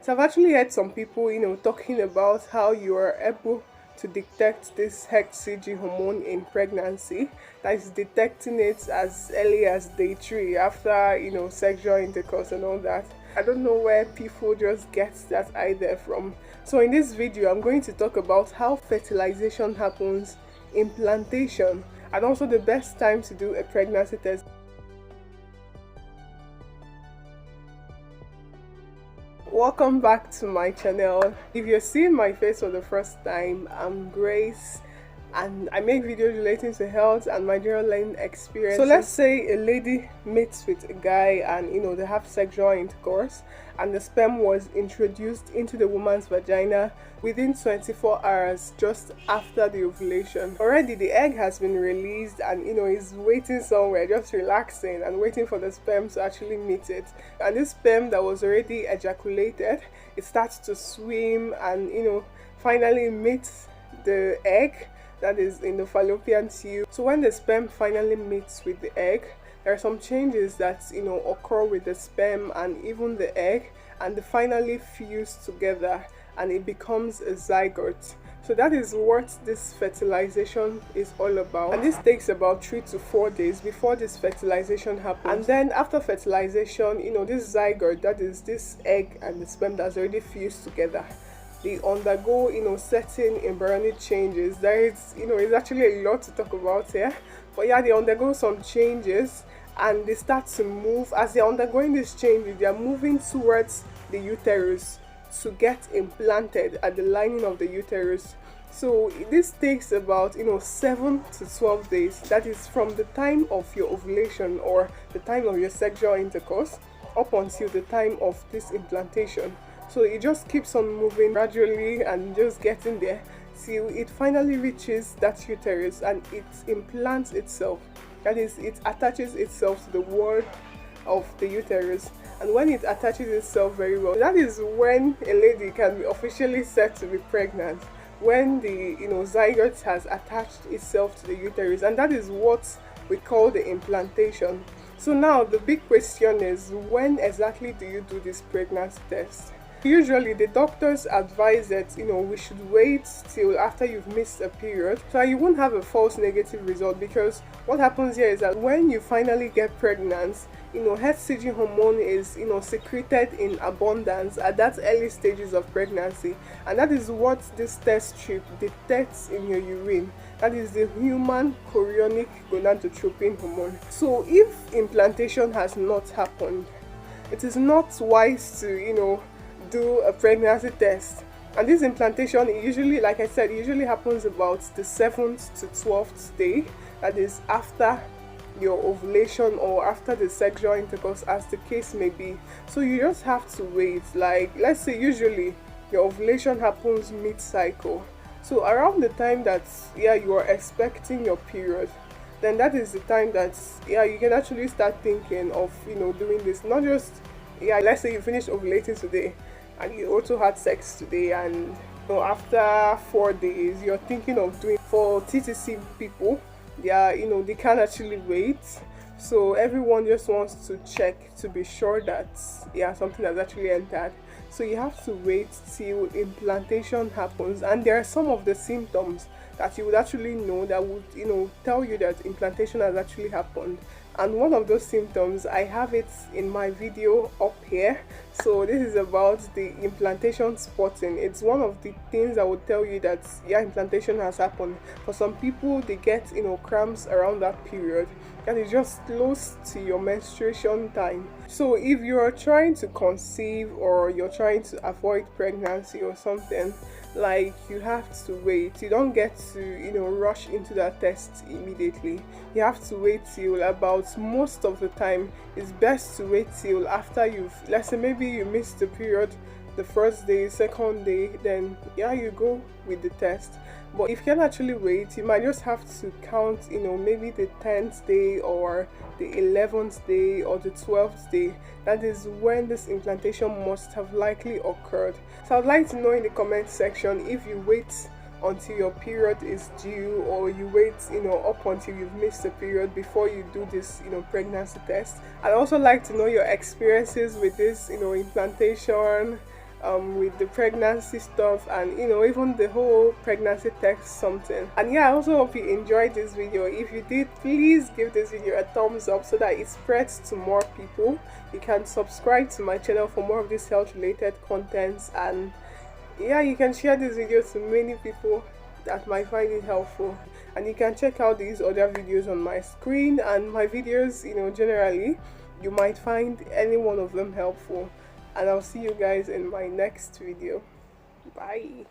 So I've actually heard some people, talking about how you are able to detect this HCG hormone in pregnancy. That is detecting it as early as day 3 after, sexual intercourse and all that. I don't know where people just get that idea from. So in this video, I'm going to talk about how fertilization happens, implantation, and also the best time to do a pregnancy test. Welcome back to my channel. If you're seeing my face for the first time, I'm Grace and I make videos relating to health and my general learning experience. So let's say a lady meets with a guy and they have sexual intercourse and the sperm was introduced into the woman's vagina within 24 hours just after the ovulation. Already the egg has been released and is waiting somewhere, just relaxing and waiting for the sperm to actually meet it. And this sperm that was already ejaculated, it starts to swim and finally meets the egg that is in the fallopian tube. So when the sperm finally meets with the egg, there are some changes that occur with the sperm and even the egg, and they finally fuse together and it becomes a zygote. So that is what this fertilization is all about, and this takes about 3 to 4 days before this fertilization happens. And then after fertilization, this zygote, that is this egg and the sperm that's already fused together, they undergo certain embryonic changes. There is it's actually a lot to talk about here, but yeah, they undergo some changes and they start to move. As they're undergoing these changes, they are moving towards the uterus to get implanted at the lining of the uterus. So this takes about 7 to 12 days. That is from the time of your ovulation or the time of your sexual intercourse up until the time of this implantation. So it just keeps on moving gradually and just getting there till it finally reaches that uterus and it implants itself. That is, it attaches itself to the wall of the uterus. And when it attaches itself very well, that is when a lady can be officially said to be pregnant. When the zygote has attached itself to the uterus, and that is what we call the implantation. So now the big question is, when exactly do you do this pregnancy test? Usually the doctors advise that we should wait till after you've missed a period so you won't have a false negative result, because what happens here is that when you finally get pregnant, HCG hormone is secreted in abundance at that early stages of pregnancy, and that is what this test strip detects in your urine. That is the human chorionic gonadotropin hormone. So if implantation has not happened, it is not wise to do a pregnancy test. And this implantation, usually, like I said, usually happens about the 7th to 12th day, that is after your ovulation or after the sexual intercourse, as the case may be. So you just have to wait. Like, let's say usually your ovulation happens mid-cycle, so around the time that you are expecting your period, then that is the time that you can actually start thinking of doing this. Not just let's say you finished ovulating today and you also had sex today, and after 4 days you're thinking of doing. For TTC people, they can't actually wait, so everyone just wants to check to be sure that something has actually entered. So you have to wait till implantation happens, and there are some of the symptoms that you would actually know that would tell you that implantation has actually happened. And one of those symptoms, I have it in my video up here. So this is about the implantation spotting. It's one of the things that would tell you that implantation has happened. For some people, they get cramps around that period, and it's just close to your menstruation time. So if you're trying to conceive or you're trying to avoid pregnancy or something, like, you have to wait. You don't get to rush into that test immediately. You have to wait till about, most of the time it's best to wait till after you've, let's say maybe you missed the period the first day, second day, then you go with the test. But if you can actually wait, you might just have to count maybe the 10th day or the 11th day or the 12th day. That is when this implantation must have likely occurred. So I'd like to know in the comment section if you wait until your period is due, or you wait up until you've missed a period before you do this pregnancy test. I'd also like to know your experiences with this implantation with the pregnancy stuff, and you know, even the whole pregnancy text something. And yeah, I also hope you enjoyed this video. If you did, please give this video a thumbs up so that it spreads to more people. You can subscribe to my channel for more of this health related contents, and yeah, you can share this video to many people that might find it helpful. And you can check out these other videos on my screen, and my videos, you know, generally you might find any one of them helpful. And I'll see you guys in my next video. Bye.